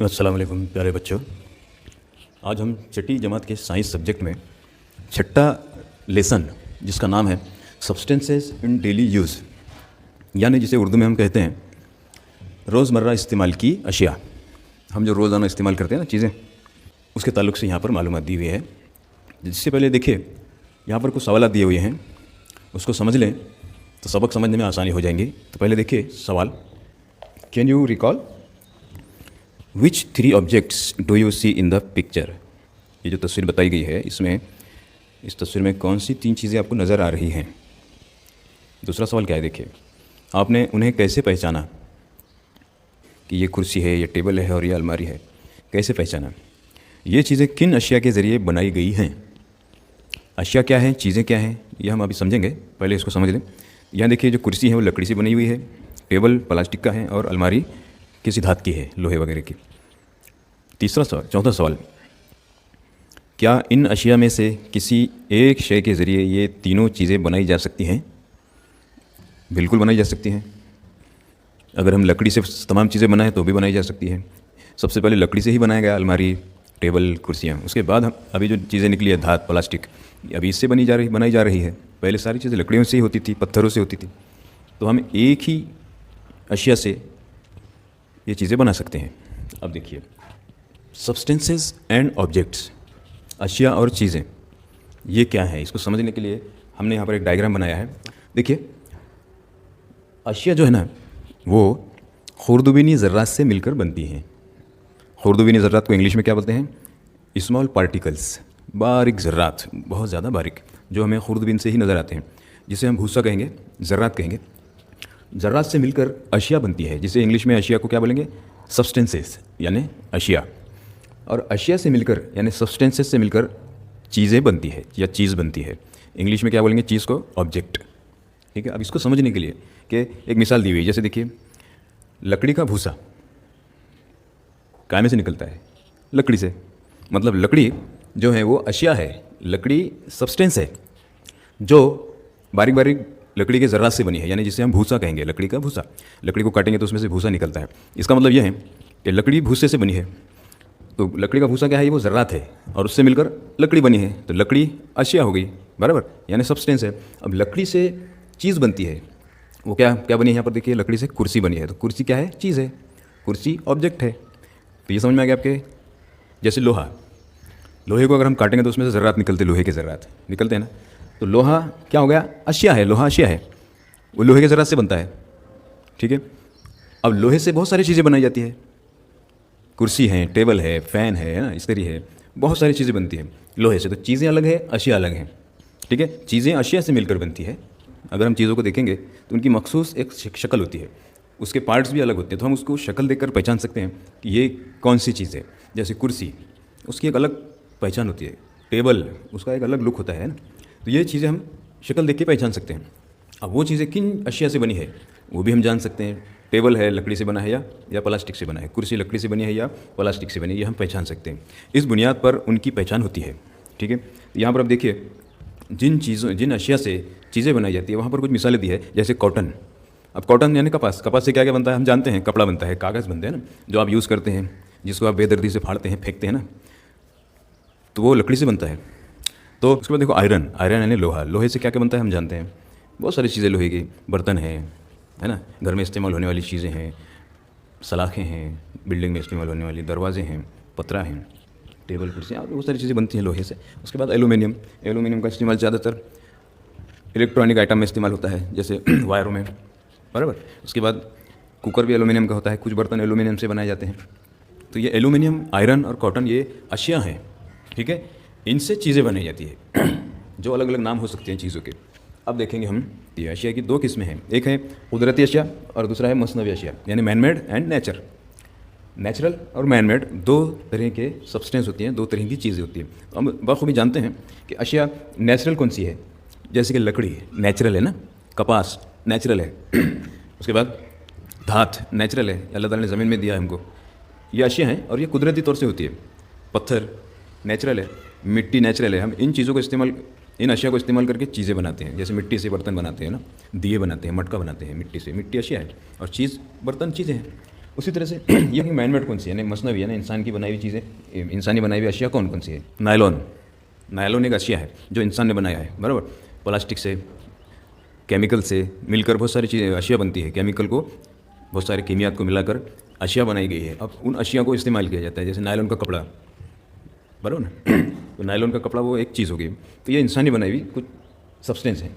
अस्सलाम वालेकुम प्यारे बच्चों। आज हम छठी जमात के साइंस सब्जेक्ट में छठा लेसन जिसका नाम है सब्सटेंसेस इन डेली यूज़, यानी जिसे उर्दू में हम कहते हैं रोज़मर्रा इस्तेमाल की अशिया। हम जो रोज़ाना इस्तेमाल करते हैं ना चीज़ें, उसके ताल्लुक़ से यहाँ पर मालूमात दी हुई है। जिससे पहले देखिए यहाँ पर कुछ सवाल दिए हुए हैं, उसको समझ लें तो सबक समझने में आसानी हो जाएंगी। तो पहले देखिए सवाल, can you recall which 3 objects do you see in the picture. ये जो तस्वीर बताई गई है इसमें, इस तस्वीर में कौन सी 3 चीज़ें आपको नज़र आ रही हैं। दूसरा सवाल क्या है, देखिए आपने उन्हें कैसे पहचाना कि ये कुर्सी है, ये टेबल है और ये अलमारी है, कैसे पहचाना। ये चीज़ें किन अशिया के ज़रिए बनाई गई हैं। अशिया क्या है, चीज़ें क्या हैं, ये हम अभी समझेंगे, पहले इसको समझ लें। यहाँ देखिए जो कुर्सी है वो लकड़ी से बनी हुई है, टेबल प्लास्टिक का है और अलमारी किसी धातु की है, लोहे वगैरह की। चौथा सवाल, क्या इन अशिया में से किसी एक शय के ज़रिए ये तीनों चीज़ें बनाई जा सकती हैं। बिल्कुल बनाई जा सकती हैं। अगर हम लकड़ी से तमाम चीज़ें बनाएं तो भी बनाई जा सकती है। सबसे पहले लकड़ी से ही बनाया गया अलमारी, टेबल, कुर्सियाँ। उसके बाद हम अभी जो चीज़ें निकली है धातु, प्लास्टिक, अभी इससे बनाई जा रही है। पहले सारी चीज़ें लकड़ियों से ही होती थी, पत्थरों से होती थी। तो हम एक ही अशिया से ये चीज़ें बना सकते हैं। अब देखिए सब्सटेंसेस एंड ऑब्जेक्ट्स, अशिया और चीज़ें, ये क्या है, इसको समझने के लिए हमने यहाँ पर एक डायग्राम बनाया है। देखिए अशिया जो है ना वो खुर्दबीनी ज़र्रात से मिलकर बनती हैं। खुर्दबीनी ज़र्रात को इंग्लिश में क्या बोलते हैं, स्मॉल पार्टिकल्स, बारीक ज़र्रात, बहुत ज़्यादा बारीक, जो हमें खुर्दबीन से ही नज़र आते हैं, जिसे हम भूसा कहेंगे, ज़र्रात कहेंगे। ज़र्रात से मिलकर अशिया बनती है, जिसे इंग्लिश में अशिया को क्या बोलेंगे, सब्सटेंसेस यानी अशिया। और अशिया से मिलकर यानी सब्सटेंसेस से मिलकर चीज़ें बनती है या चीज़ बनती है। इंग्लिश में क्या बोलेंगे, चीज़ को ऑब्जेक्ट। ठीक है, अब इसको समझने के लिए कि एक मिसाल दी हुई है। जैसे देखिए लकड़ी का भूसा काय में से निकलता है, लकड़ी से। मतलब लकड़ी जो है वो अशिया है, लकड़ी सब्सटेंस है जो बारीक बारीक लकड़ी के ज़र्रात से बनी है, यानी जिसे हम भूसा कहेंगे, लकड़ी का भूसा। लकड़ी को काटेंगे तो उसमें से भूसा निकलता है। इसका मतलब यह है कि लकड़ी भूसे से बनी है। तो लकड़ी का भूसा क्या है, ये वो ज़र्रात है और उससे मिलकर लकड़ी बनी है, तो लकड़ी अशिया हो गई, बराबर, यानी सब्सटेंस है। अब लकड़ी से चीज़ बनती है, वो क्या क्या बनी है, यहाँ पर देखिए लकड़ी से कुर्सी बनी है, तो कुर्सी क्या है, चीज़ है, कुर्सी ऑब्जेक्ट है। तो ये समझ में आ गया आपके। जैसे लोहा, लोहे को अगर हम काटेंगे तो उसमें से ज़र्रात निकलते, लोहे के ज़र्रात निकलते हैं ना, तो लोहा क्या हो गया, अशिया है, लोहा अशिया है, वो लोहे के ज़र्रात से बनता है। ठीक है, अब लोहे से बहुत सारी चीज़ें बनाई जाती है, कुर्सी है, टेबल है, फ़ैन है ना, इस्त्री है, बहुत सारी चीज़ें बनती हैं लोहे से। तो चीज़ें अलग है, अशिया अलग हैं। ठीक है, चीज़ें अशिया से मिलकर बनती है। अगर हम चीज़ों को देखेंगे तो उनकी मखसूस एक शक्ल होती है, उसके पार्ट्स भी अलग होते हैं, तो हम उसको शक्ल देखकर पहचान सकते हैं कि ये कौन सी चीज़ है। जैसे कुर्सी, उसकी एक अलग पहचान होती है, टेबल, उसका एक अलग लुक होता है ना। तो ये चीज़ें हम शक्ल देख के पहचान सकते हैं। अब वो चीज़ें किन अशिया से बनी है वो भी हम जान सकते हैं। टेबल है, लकड़ी से बना है या प्लास्टिक से बना है, कुर्सी लकड़ी से बनी है या प्लास्टिक से बनी है, ये हम पहचान सकते हैं। इस बुनियाद पर उनकी पहचान होती है। ठीक है, तो यहाँ पर अब देखिए जिन अशिया से चीज़ें बनाई जाती है वहाँ पर कुछ मिसालें दी है। जैसे कॉटन, अब कॉटन यानी कपास, कपास से क्या क्या बनता है हम जानते हैं, कपड़ा बनता है, कागज़ बनते हैं ना, जो आप यूज़ करते हैं, जिसको आप बेदर्दी से फाड़ते हैं, फेंकते हैं ना, तो वो लकड़ी से बनता है। तो उसके बाद देखो आयरन, आयरन यानी लोहा, लोहे से क्या क्या बनता है हम जानते हैं, बहुत सारी चीज़ें लोहे की, बर्तन है ना, घर में इस्तेमाल होने वाली चीज़ें हैं, सलाखें हैं, बिल्डिंग में इस्तेमाल होने वाली, दरवाजे हैं, पतरा हैं, टेबल, कुर्सियाँ, बहुत सारी चीज़ें बनती हैं लोहे से। उसके बाद एलुमिनियम, एलुमिनियम का इस्तेमाल ज़्यादातर इलेक्ट्रॉनिक आइटम में इस्तेमाल होता है, जैसे वायरों में, बराबर। उसके बाद कुकर भी एलुमिनियम का होता है, कुछ बर्तन एलुमिनियम से बनाए जाते हैं। तो ये एलुमिनियम, आयरन और कॉटन ये अशिया हैं। ठीक है, इनसे चीज़ें बनाई जाती है जो अलग अलग नाम हो सकते हैं चीज़ों के। अब देखेंगे हम, ये अशिया की 2 किस्में हैं, एक है कुदरती अशिया और दूसरा है मसनवी अशिया, यानी man made and nature. Natural और मैन मेड 2 तरह के सब्सटेंस होती हैं, 2 तरह की चीज़ें होती हैं। तो हम बखूबी जानते हैं कि अशिया नेचुरल कौन सी है, जैसे कि लकड़ी नेचुरल है ना, कपास नेचुरल है, उसके बाद धातु नेचुरल है, अल्लाह ताला ने ज़मीन में दिया है हमको, ये अशिया हैं और ये कुदरती तौर से होती है। पत्थर नेचुरल है, मिट्टी नेचुरल है। हम इन चीज़ों को इन अशिया को इस्तेमाल करके चीज़ें बनाते हैं, जैसे मिट्टी से बर्तन बनाते हैं ना, दिए बनाते हैं, मटका बनाते हैं मिट्टी से, मिट्टी अशिया है और चीज़ बर्तन चीज़ें हैं। उसी तरह से ये मैन मेड कौन सी है, यानी मसनवी, यानी इंसान की बनाई हुई चीज़ें, इंसानी बनाई हुई अशिया कौन कौन सी है? नायलॉन एक अशिया है जो इंसान ने बनाया है, बराबर। प्लास्टिक से, केमिकल से मिलकर बहुत सारी चीज़ें अशिया बनती है। केमिकल को, बहुत सारे कीमियात को मिलाकर अशिया बनाई गई है। अब उन अशिया को इस्तेमाल किया जाता है, जैसे नायलॉन का कपड़ा, बराबर ना। तो नायलॉन का कपड़ा वो एक चीज़ हो गई। तो ये इंसानी बनाई हुई कुछ सब्सटेंस हैं,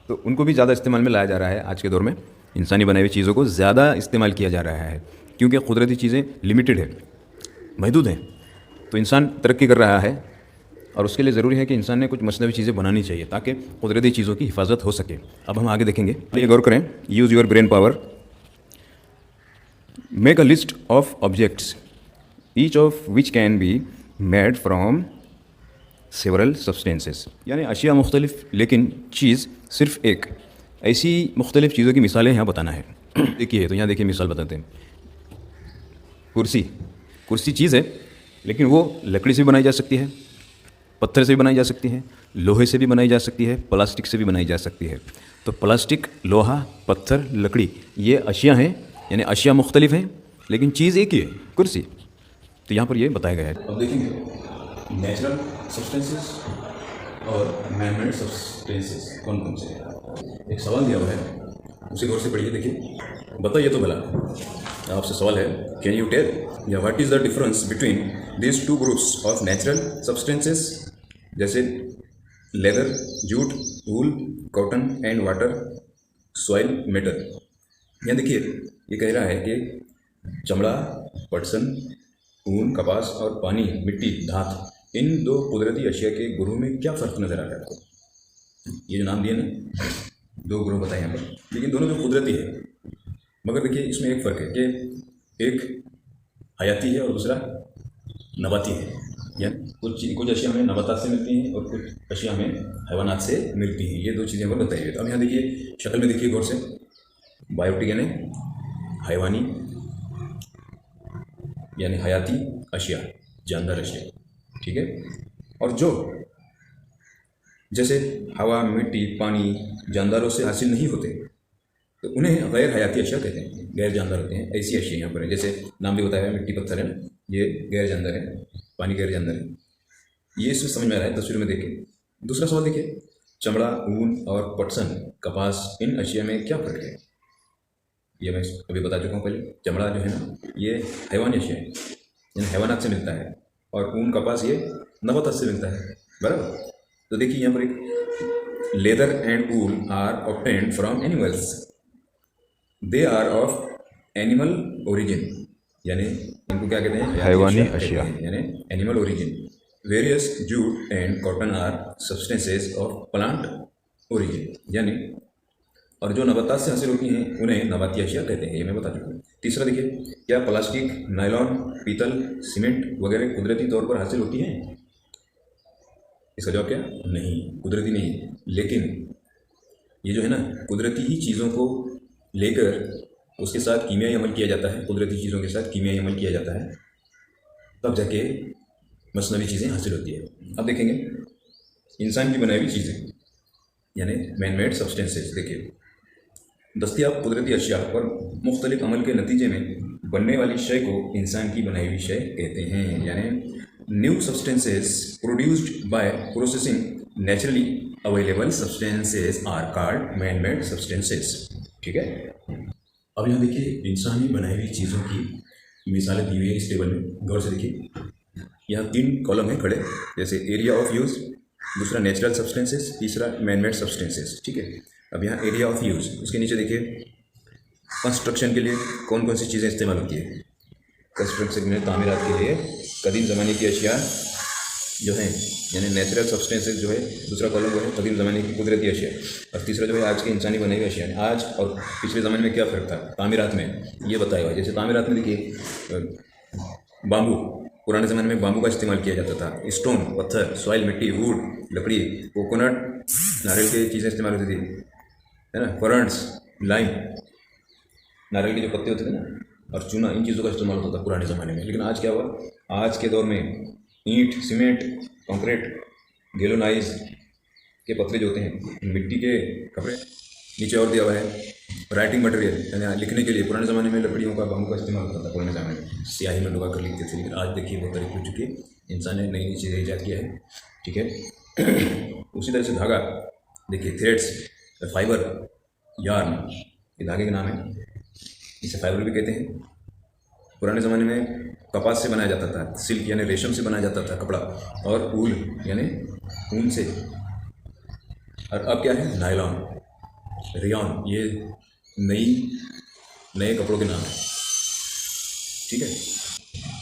तो उनको भी ज़्यादा इस्तेमाल में लाया जा रहा है आज के दौर में। इंसानी बनाई हुई चीज़ों को ज़्यादा इस्तेमाल किया जा रहा है, क्योंकि कुदरती चीज़ें लिमिटेड है, महदूद हैं। तो इंसान तरक्की कर रहा है और उसके लिए ज़रूरी है कि इंसान ने कुछ मसनवी चीज़ें बनानी चाहिए ताकि कुदरती चीज़ों की हिफाजत हो सके। अब हम आगे देखेंगे, ये गौर करें। Use your brain power, make a list of objects each of which can be made from several substances, यानी अशिया मुख्तलिफ लेकिन चीज़ सिर्फ एक। ऐसी मुख्तलिफ चीज़ों की मिसालें यहाँ बताना है। देखिए, तो यहाँ देखिए मिसाल बताते हैं। कुर्सी चीज़ है, लेकिन वो लकड़ी से भी बनाई जा सकती है, पत्थर से भी बनाई जा सकती है, लोहे से भी बनाई जा सकती है, प्लास्टिक से भी बनाई जा सकती है। तो प्लास्टिक, लोहा, पत्थर, लकड़ी, ये अशिया हैं, यानी अशिया मुख्तलिफ हैं लेकिन चीज़ एक ही है, कुर्सी। तो यहाँ पर ये बताया गया है। अब देखेंगे नेचुरल सब्सटेंसेस और मैन मेड सब्सटेंसेस कौन कौन से हैं। एक सवाल दिया हुआ है, उसे गौर से पढ़िए। देखिए, बताइए तो भला, आपसे सवाल है, कैन यू टेल या what is the difference between these two groups of natural substances, जैसे leather, jute, wool, cotton and water, soil, metal. यहाँ देखिए, ये कह रहा है कि चमड़ा, पटसन, ऊन, कपास और पानी, मिट्टी, धात, इन दो कुदरती अशिया के गुरुओं में क्या फ़र्क नज़र आ रहा है आपको? ये जो नाम दिए ना, दो गुरुह बताए यहाँ पर, लेकिन दोनों जो कुदरती है, मगर देखिए इसमें एक फ़र्क है कि एक हयाती है और दूसरा नबाती है। यानी कुछ अशिया हमें नबातात से मिलती हैं और कुछ अशिया हमें हैवानात से मिलती हैं। ये दो चीज़ें हमें बताई गई। तो अब यहाँ देखिए शक्ल में देखिए गौर से, बायोटिक यानी हैवानी, यानी हयाती अशिया, जानदार अशिया, ठीक है। और जो जैसे हवा, मिट्टी, पानी जानदारों से हासिल नहीं होते, तो उन्हें गैर हयाती अशिया कहते हैं, गैर जानदार होते हैं। ऐसी अशिया यहाँ पर है, जैसे नाम भी बताया है, मिट्टी, पत्थर है, ये गैर जानदार है, पानी गैर जानदार है। ये इससे समझ में आ रहा है तस्वीर में देखिए। दूसरा सवाल देखिए, चमड़ा, ऊन और पटसन, कपास, इन अशिया में क्या फ़र्क है? ये मैं अभी बता चुका हूँ पहले। चमड़ा जो है ना, ये हैवानी अशिया है, यानी हैवानात से मिलता है, और ऊन, कपास ये नबातात से मिलता है, बराबर। तो देखिए यहाँ पर एक, leather and wool are obtained from animals, they are of animal origin, यानी इनको क्या कहते हैं? हैवानी अशिया, यानी animal origin. Various jute and cotton are substances of plant origin, यानी और जो नबातात से हासिल होती हैं उन्हें नबाती अशिया कहते हैं। ये मैं बता चुका हूँ। तीसरा देखिए, क्या प्लास्टिक, नायलॉन, पीतल, सीमेंट वगैरह कुदरती तौर पर हासिल होती हैं? इसका जवाब क्या? नहीं, कुदरती नहीं। लेकिन ये जो है ना, कुदरती ही चीज़ों को लेकर उसके साथ कीमियाई अमल किया जाता है, कुदरती चीज़ों के साथ कीमियाई अमल किया जाता है, तब जाके मसनवी चीज़ें हासिल होती है। अब देखेंगे इंसान की बनाई हुई चीज़ें, यानी मैन मेड सब्सटेंसेस। देखिए, दस्तयाब कुदरती अशिया और मुख्तलिफ अमल के नतीजे में बनने वाली शय को इंसान की बनाई हुई शय कहते हैं, यानी new substances produced by processing naturally available substances are called man made substances, ठीक है। अब यहाँ देखिए इंसानी बनाई हुई चीज़ों की मिसालें दी हुई है इस टेबल में, गौर से देखिए। यहाँ 3 कॉलम है खड़े, जैसे एरिया ऑफ यूज़, दूसरा नेचुरल सब्सटेंसेस, तीसरा मैन मेड सब्सटेंसेस, ठीक है। अब यहाँ एरिया ऑफ यूज़, उसके नीचे देखिए कंस्ट्रक्शन के लिए कौन कौन सी चीज़ें इस्तेमाल होती है। कंस्ट्रक्शन में तामीरात के लिए कदीम ज़माने की अशिया जो हैं, यानी नेचुरल सब्सटेंसेस जो है, दूसरा कॉलम वो है कदीम ज़माने की कुदरती अशिया, और तीसरा जो है आज के इंसानी बनाई हुई अशिया। आज और पिछले ज़माने में क्या फ़र्क था तामीरात में, ये बताया हुआ है। जैसे तामीरात में देखिए बाम्बू, पुराने ज़माने में बाम्बू का इस्तेमाल किया जाता था। स्टोन, पत्थर, सॉइल, मिट्टी, वुड, लकड़ी, कोकोनट, नारियल की चीज़ें इस्तेमाल होती थी, है ना, करंट्स, लाइम, नारियल के जो पत्ते होते थे ना, और चूना, इन चीज़ों का इस्तेमाल होता था पुराने ज़माने में। लेकिन आज क्या हुआ, आज के दौर में ईंट, सीमेंट, कंक्रीट, गैलोनाइज के पत्रे जो होते हैं, मिट्टी के कपड़े, नीचे और दिया हुआ है राइटिंग मटेरियल, यानी लिखने के लिए पुराने ज़माने में लकड़ियों का, बाम्बू का इस्तेमाल होता था पुराने ज़माने में, स्याही में डुबा कर लिखते थे। लेकिन आज देखिए वो तरीके हो चुकी है, इंसान ने नई नई चीज़ें ईजाद किया है, ठीक है। उसी तरह से धागा देखिए, थ्रेड्स, फाइबर, यार्न, ये धागे के नाम है, इसे फाइबर भी कहते हैं। पुराने ज़माने में कपास से बनाया जाता था, सिल्क यानी रेशम से बनाया जाता था कपड़ा, और ऊल यानी ऊन से। और अब क्या है, नायलॉन, रेयॉन, ये नए कपड़ों के नाम है, ठीक है।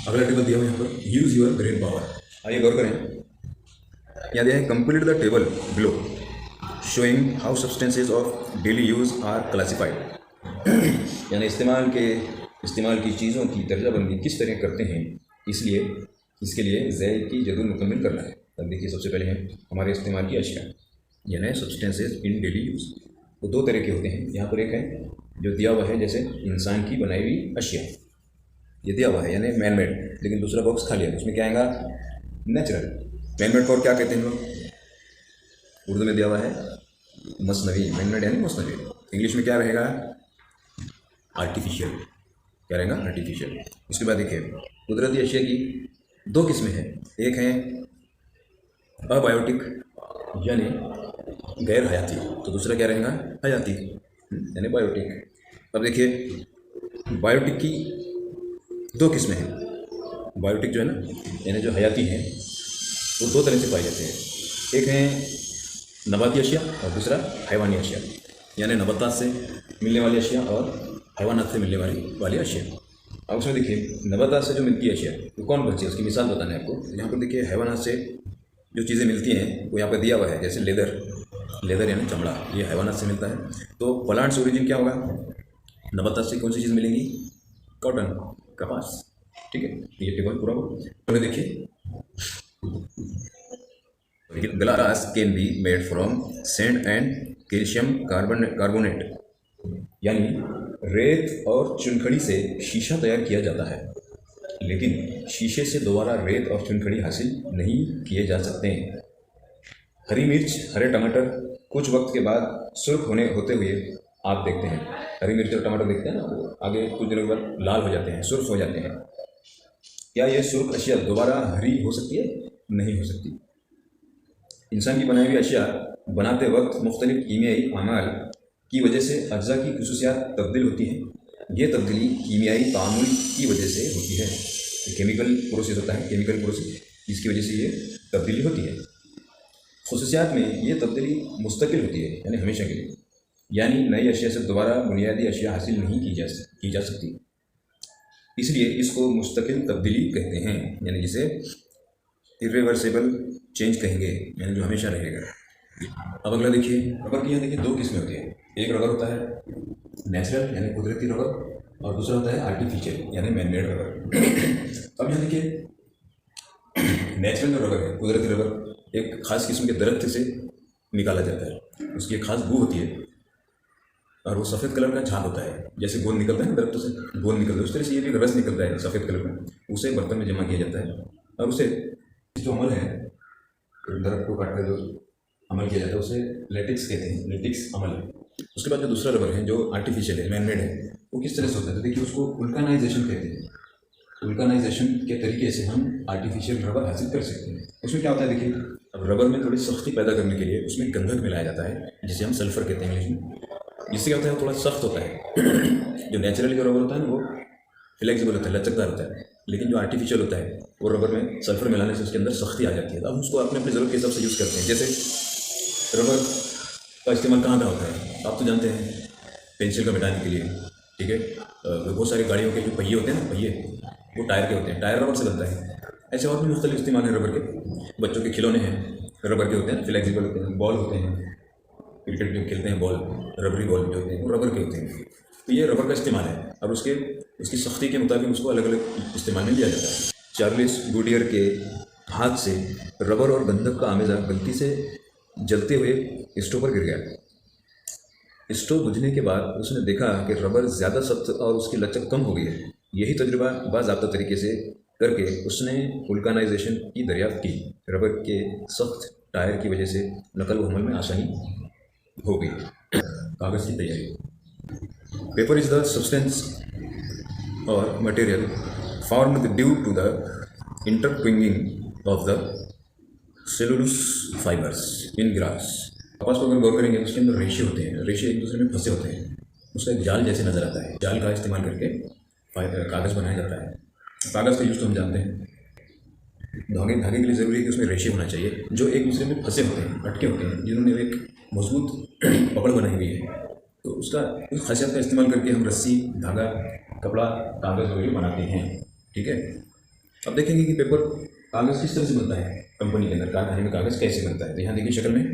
अगला टेबल दिया हुआ है यहाँ पर, यूज़ योर ब्रेन पावर। आइए गौर करें, यहाँ दिया है complete the table below showing how substances of daily use are classified. यानी इस्तेमाल की चीज़ों की दर्जाबंदी किस तरह करते हैं, इसलिए इसके लिए ज़ैल की जरूर मुकम्मल करना है। अब देखिए, सबसे पहले है हमारे इस्तेमाल की अशिया, यानी सब्सटेंसेज इन डेली यूज़। वो दो तरह के होते हैं। यहाँ पर एक है जो दिया हुआ है, जैसे इंसान की बनाई हुई अशिया, ये दिया हुआ है यानी मैन मेड, लेकिन दूसरा बॉक्स खाली है, उसमें क्या आएगा, नेचुरल। मैन मेड को और क्या कहते हैं लोग, उर्दू में दिया हुआ है मसनवी, मैन मेड यानी मसनवी। इंग्लिश में क्या रहेगा, आर्टिफिशियल, क्या रहेगा, आर्टिफिशियल। उसके बाद देखिए, कुदरती अशिया की दो किस्में हैं, एक है अबायोटिक यानी गैर हयाती, तो दूसरा क्या रहेगा, हयाती यानी बायोटिक। अब देखिए, बायोटिक की दो किस्में हैं। बायोटिक जो है ना, यानी जो हयाती हैं, वो दो तरह से पाए जाते हैं। एक है नबाती अशिया और दूसरा हैवानी अशिया, यानी नबातात से मिलने वाली अशिया और हैवानात से मिलने वाली अशिया। अब उसमें देखिए, नबातात से जो मिलती है अशिया वो कौन कौन सी है, उसकी मिसाल बताना है आपको। यहाँ पर देखिए, हैवानात से जो चीज़ें मिलती हैं वो यहाँ पर दिया हुआ है, जैसे लेदर यानी चमड़ा, ये हैवानात से मिलता है। तो प्लांट्स ओरिजिन क्या होगा, नबातात से कौन सी चीज़ मिलेंगी, कॉटन, कपास, ठीक है। ये टेबल पूरा हो। देखिए, glass can be made from sand and calcium carbonate, यानी रेत और चुनखड़ी से शीशा तैयार किया जाता है, लेकिन शीशे से दोबारा रेत और चुनखड़ी हासिल नहीं किए जा सकते हैं। हरी मिर्च, हरे टमाटर कुछ वक्त के बाद सुर्ख होते हुए आप देखते हैं, हरी मिर्च और टमाटर देखते हैं ना, वो आगे कुछ दिनों के बाद लाल हो जाते हैं, सुर्ख हो जाते हैं। क्या ये सुर्ख अशिया दोबारा हरी हो सकती है, नहीं हो सकती। इंसान की बनाई हुई अशिया बनाते वक्त मुख्तलिफ कीमियाई अमाल की वजह से अज्जा की खुसूसियात तब्दील होती हैं। ये तब्दीली कीमियाई तामुल की वजह से होती है, केमिकल प्रोसेस होता है, केमिकल प्रोसेस, जिसकी वजह से ये तब्दीली होती है। खुसूसियात में ये तब्दीली मुस्तकिल होती है, यानी हमेशा के लिए, यानी नई अशिया से दोबारा बुनियादी अशिया हासिल नहीं की जा सकती, इसलिए इसको मुस्तकिल तब्दीली कहते हैं, यानी जिसे इर्रिवर्सिबल चेंज कहेंगे, यानी जो हमेशा रहेगा। अब अगला देखिए, रबर की यहाँ देखिए दो किस्में होती हैं। एक रबर होता है नेचुरल यानी कुदरती रबर, और दूसरा होता है आर्टिफिशियल यानी मैन मेड रबर। अब यहाँ देखिए, नेचुरल जो रबर है, कुदरती रबर, एक खास किस्म के दरख्त से निकाला जाता है, उसकी एक खास बू होती है, और वो सफ़ेद कलर का झाग होता है, जैसे गोंद निकलता है ना दरख्तों से, गोंद निकलता है, उस तरह से ये भी रस निकलता है सफ़ेद कलर का, उसे बर्तन में जमा किया जाता है, और उसे जो अमल है, दरख्त को काटकर जो अमल किया जाता है उसे लेटिक्स कहते हैं, लेटिक्स अमल। उसके बाद जो दूसरा रबर है जो आर्टिफिशियल है, मैन मेड है, वो किस तरह से होता है, तो देखिए उसको वुल्कानाइजेशन कहते हैं। वुल्कानाइजेशन के तरीके से हम आर्टिफिशियल रबर हासिल कर सकते हैं। उसमें क्या होता है देखिए, अब रबर में थोड़ी सख्ती पैदा करने के लिए उसमें गंधक मिलाया जाता है, जिसे हम सल्फर कहते हैं इंग्लिश में। इससे क्या होता है, वो थोड़ा सख्त होता है। जो नेचुरल रबर होता है ना, वो फ्लेक्सिबल होता है, लचकदार होता है, लेकिन जो आर्टिफिशियल होता है वो रबर में सल्फर मिलाने से उसके अंदर सख्ती आ जाती है। तो हम उसको अपने ज़रूरत के हिसाब से यूज़ करते हैं। जैसे रबर का इस्तेमाल कहाँ होता है, आप तो जानते हैं, पेंसिल का मिटाने के लिए, ठीक है। बहुत सारी गाड़ियों के जो पहिए होते हैं ना, पहिए वो टायर के होते हैं, टायर रबर से बनता है। ऐसे और भी मुख्तलिफ इस्तेमाल है रबर के। बच्चों के खिलौने हैं, रबर के होते हैं, फ्लेक्सिबल होते हैं। बॉल होते हैं, क्रिकेट जो खेलते हैं, बॉल, रबरी बॉल जो होते हैं वो रबर के होते हैं। तो ये रबर का इस्तेमाल है, और उसकी सख्ती के मुताबिक उसको अलग अलग इस्तेमाल में लिया जाता है। चार्ल्स गुडियर के हाथ से रबर और गंधक का आमेजा गलती से जलते हुए स्टोव पर गिर गया। स्टोव बुझने के बाद उसने देखा कि रबर ज़्यादा सख्त और उसकी लचक कम हो गई है। यही तजुर्बा बाज़ाब्ता तरीके से करके उसने वुल्कानाइजेशन की दरियाफ्त की। रबर के सख्त टायर की वजह से नकल व हमल में आसानी हो गई। कागज़ की तैयारी। पेपर इज़ द सब्सटेंस और material formed due to the intertwining of the cellulose fibers in grass। कपास को अगर गौर करेंगे तो उसके अंदर रेशे होते हैं, रेशे एक दूसरे में फंसे होते हैं, उसका एक जाल जैसे नज़र आता है। जाल का इस्तेमाल करके कागज़ बनाया जाता है। कागज़ का यूज़ तो हम जानते हैं। धागे के लिए ज़रूरी है कि उसमें रेशे होना चाहिए जो एक दूसरे में फंसे होते हैं, अटके होते हैं, जिन्होंने एक मजबूत पकड़ बनाई हुई है। तो उसका उस खासियत का इस्तेमाल करके हम रस्सी, धागा, कपड़ा, कागज़ वगैरह बनाते हैं। ठीक है, अब देखेंगे कि पेपर कागज़ किस तरह से बनता है कंपनी के अंदर, कारखाने में कागज़ कैसे बनता है। तो यहाँ देखिए शक्ल में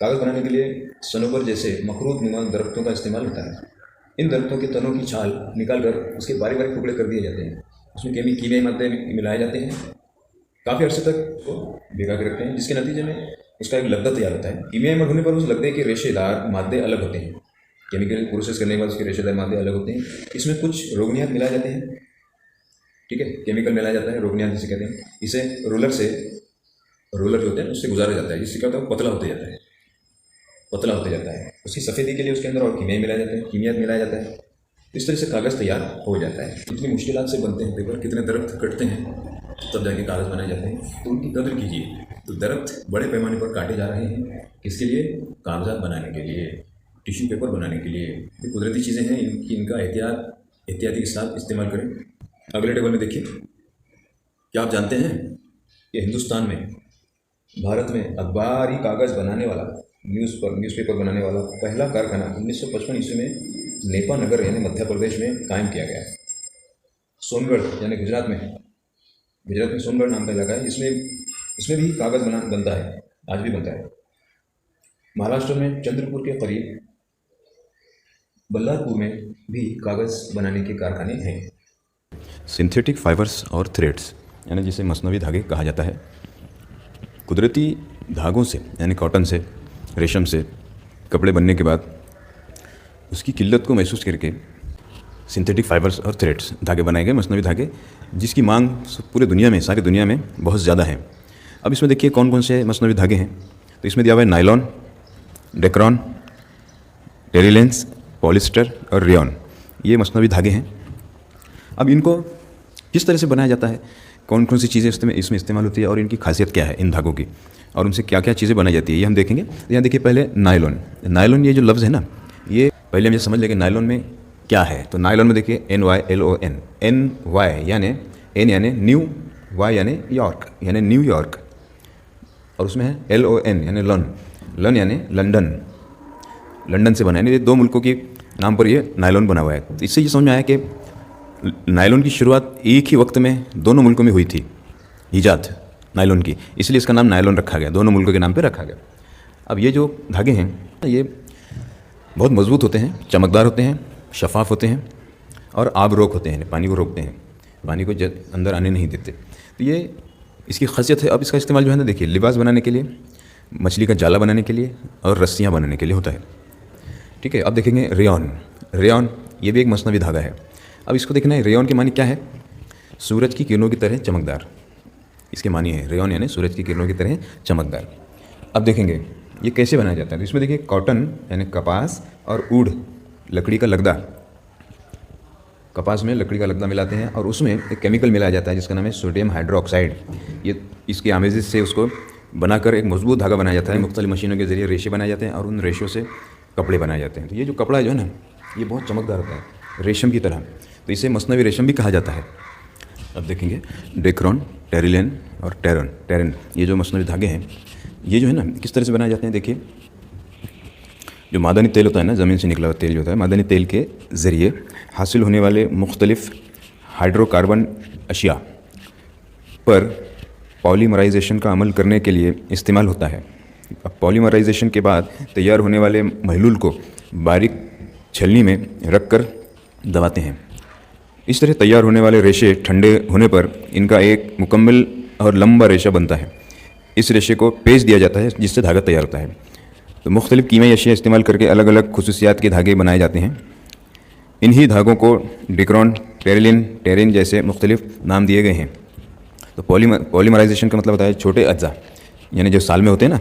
कागज़ बनाने के लिए सनोबर जैसे मखरूट नुमा दरख्तों का इस्तेमाल होता है। इन दरख्तों के तनों की छाल निकाल कर उसके बारीक बारीक टुकड़े कर दिए जाते हैं। उसमें कीमियाई मादे मिलाए जाते हैं, काफ़ी अर्से तक वो भिगा के रखते हैं, जिसके नतीजे में उसका एक लगदा तैयार होता है। कीमियाई मर होने पर उस लगदे के रेशेदार मादे अलग होते हैं। केमिकल प्रोसेस करने के बाद उसके रेशेदार मादे अलग होते हैं। इसमें कुछ रोगनियात मिलाए जाते हैं। ठीक है, केमिकल मिलाया जाता है, रोगनियात जिसे कहते हैं। इसे रोलर जो होते हैं उससे गुजारा जाता है, जिससे क्या होता है पतला होते जाता है। उसकी सफ़ेदी के लिए उसके अंदर और कीमियात मिलाया जाता है। इस तरह से कागज़ तैयार हो जाता है। कितनी मुश्किलात से बनते हैं पेपर, कितने दरख्त कटते हैं तब जाके कागज़ बनाए जाते हैं, तो उनकी कदर कीजिए। तो दरख्त बड़े पैमाने पर काटे जा रहे हैं, किसके लिए? कागज़ात बनाने के लिए, टिश्यू पेपर बनाने के लिए। ये कुदरती चीज़ें हैं, इनका एहतियाती के साथ इस्तेमाल करें। अगले टेबल में देखिए, क्या आप जानते हैं कि हिंदुस्तान में, भारत में अखबारी कागज़ बनाने वाला, न्यूज़पेपर बनाने वाला पहला कारखाना 1955 ईस्वी में नेपा नगर यानी मध्य प्रदेश में कायम किया गया। सोनगढ़ यानी गुजरात में सोनगढ़ नाम का इलाका है, इसमें भी कागज़ बनता है, आज भी बनता है। महाराष्ट्र में चंद्रपुर के करीब बल्लारपुर में भी कागज़ बनाने के कारखाने हैं। सिंथेटिक फाइबर्स और थ्रेड्स यानी जिसे मसनवी धागे कहा जाता है, कुदरती धागों से यानी कॉटन से, रेशम से कपड़े बनने के बाद उसकी किल्लत को महसूस करके सिंथेटिक फाइबर्स और थ्रेड्स धागे बनाए गए, मसनवी धागे, जिसकी मांग पूरे दुनिया में, सारी दुनिया में बहुत ज़्यादा है। अब इसमें देखिए कौन कौन से मसनवी धागे हैं। तो इसमें दिया हुआ है नायलॉन, डेक्रॉन, टेरिलेंस, पॉलिस्टर और रेयॉन। ये मसनवी धागे हैं। अब इनको किस तरह से बनाया जाता है, कौन कौन सी चीज़ें इसमें इस्तेमाल होती है और इनकी खासियत क्या है इन धागों की, और उनसे क्या क्या चीज़ें बनाई जाती है, ये हम देखेंगे। यहाँ देखिए पहले नायलॉन, ये जो लफ्ज़ है ना, ये पहले हम ये समझ लेंगे नायलॉन में क्या है। तो नायलॉन में देखिए NYLON, NY यानी N यानी न्यू, Y यानी यॉर्क यानी न्यूयॉर्क, और उसमें है LON यानी लन यानी लंदन से बना, यानी ये दो मुल्कों के नाम पर ये नायलॉन बना हुआ है। तो इससे ये समझ में आया कि नायलॉन की शुरुआत एक ही वक्त में दोनों मुल्कों में हुई थी, ईजाद नायलॉन की, इसलिए इसका नाम नायलॉन रखा गया, दोनों मुल्कों के नाम पे रखा गया। अब ये जो धागे हैं ये बहुत मजबूत होते हैं, चमकदार होते हैं, शफाफ होते हैं और आग रोक होते हैं, पानी को रोकते हैं, पानी को अंदर आने नहीं देते। तो ये इसकी खासियत है। अब इसका इस्तेमाल जो है ना, देखिए लिबास बनाने के लिए, मछली का जाला बनाने के लिए और रस्सियाँ बनाने के लिए होता है। ठीक है, अब देखेंगे रेयॉन, ये भी एक मसनवी धागा है। अब इसको देखना है, रेयॉन के मानी क्या है? सूरज की किरणों की तरह चमकदार, इसके मानी है रेयॉन यानी सूरज की किरणों की तरह चमकदार। अब देखेंगे ये कैसे बनाया जाता है। तो इसमें देखिए कॉटन यानी कपास और ऊड, लकड़ी का लगदा, कपास में लकड़ी का लगदा मिलाते हैं और उसमें एक केमिकल मिलाया जाता है जिसका नाम है सोडियम हाइड्रोक्साइड। ये इसकी आमेजिश से उसको बनाकर एक मजबूत धागा बनाया जाता है। मुख्तलिफ मशीनों के ज़रिए रेशे बनाए जाते हैं और उन रेशों से कपड़े बनाए जाते हैं। तो ये जो कपड़ा जो है ना, ये बहुत चमकदार होता है, रेशम की तरह, तो इसे मसनवी रेशम भी कहा जाता है। अब देखेंगे डेक्रॉन, टेरिलेन और टेरन, ये जो मसनवी धागे हैं, ये जो है ना किस तरह से बनाए जाते हैं। देखिए जो मादनी तेल होता है ना, ज़मीन से निकला हुआ तेल जो होता है, मादनी तेल के ज़रिए हासिल होने वाले मुख्तलिफ हाइड्रोकार्बन अशिया पर पॉलीमराइजेशन का अमल करने के लिए इस्तेमाल होता है। अब पॉलीमराइजेशन के बाद तैयार होने वाले महलूल को बारीक छलनी में रख कर दबाते हैं। इस तरह तैयार होने वाले रेशे ठंडे होने पर इनका एक मुकम्मल और लंबा रेशा बनता है। इस रेशे को पेच दिया जाता है जिससे धागा तैयार होता है। तो मुख्तलिफ कीमियाई अशिया इस्तेमाल करके अलग अलग खुसूसियात के धागे बनाए जाते हैं। इन्हीं धागों को डेक्रॉन, टेरिन जैसे मुख्तलिफ नाम दिए गए हैं। तो पॉलीमराइजेशन का मतलब होता है छोटे अज्जा, यानी जो साल में होते हैं ना,